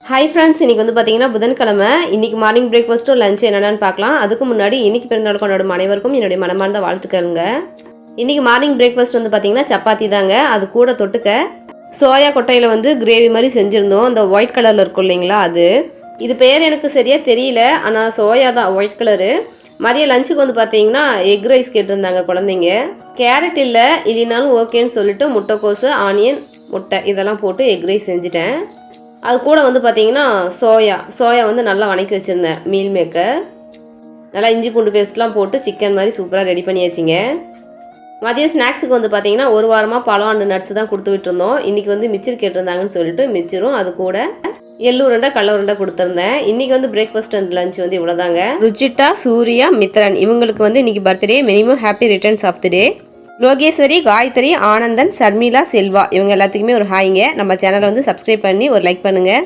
Hi friends, இன்றைக்கி வந்து பார்த்தீங்கன்னா புதன்கிழமை. இன்றைக்கி மார்னிங் பிரேக்ஃபாஸ்ட்டும் லஞ்ச் என்னென்னு பார்க்கலாம். அதுக்கு முன்னாடி இன்றைக்கி பிறந்தநாள் கொண்டாடும் அனைவருக்கும் என்னுடைய மனமார்ந்த வாழ்த்துக்கள்ங்க. இன்றைக்கி மார்னிங் பிரேக்ஃபாஸ்ட் வந்து பார்த்தீங்கன்னா சப்பாத்தி தாங்க. அது கூட தொட்டுக்க சோயா கொட்டையில் வந்து கிரேவி மாதிரி செஞ்சுருந்தோம். அந்த ஒயிட் கலரில் இருக்கும் இல்லைங்களா, அது இது பேர் எனக்கு சரியாக தெரியல. ஆனால் சோயா தான், ஒயிட் கலரு. மதிய லஞ்சுக்கு வந்து பார்த்தீங்கன்னா எக் ரைஸ் கேட்டிருந்தாங்க குழந்தைங்க. கேரட் இல்லை இல்லைனாலும் ஓகேன்னு சொல்லிட்டு முட்டைக்கோசு, ஆனியன், முட்டை இதெல்லாம் போட்டு எக் ரைஸ் செஞ்சுட்டேன். அது கூட வந்து பார்த்தீங்கன்னா சோயா வந்து நல்லா வணக்கி வச்சுருந்தேன். மீல் மேக்கர் நல்லா இஞ்சி பூண்டு பேஸ்ட்லாம் போட்டு சிக்கன் மாதிரி சூப்பராக ரெடி பண்ணியாச்சுங்க. மதியம் ஸ்நாக்ஸுக்கு வந்து பார்த்தீங்கன்னா ஒரு வாரமாக பழம் அண்டு நட்ஸ் தான் கொடுத்து விட்டுருந்தோம். இன்றைக்கி வந்து மிச்சர் கேட்டிருந்தாங்கன்னு சொல்லிட்டு மிச்சரும் அது கூட எள்ளு உருண்டை கடல உருண்டை கொடுத்துருந்தேன். இன்றைக்கி வந்து பிரேக்ஃபாஸ்ட் அண்ட் லஞ்ச் வந்து இவ்வளோதாங்க. ருச்சிட்டா, சூர்யா, மித்ரன் இவங்களுக்கு வந்து இன்றைக்கி birthday. Many more happy returns of the day. Logeshwari, Gayathri, Anandan, Sharmila, Selva இவங்க எல்லாத்துக்குமே ஒரு ஹாய்ங்க. நம்ம சேனலை வந்து சப்ஸ்கிரைப் பண்ணி ஒரு லைக் பண்ணுங்கள்.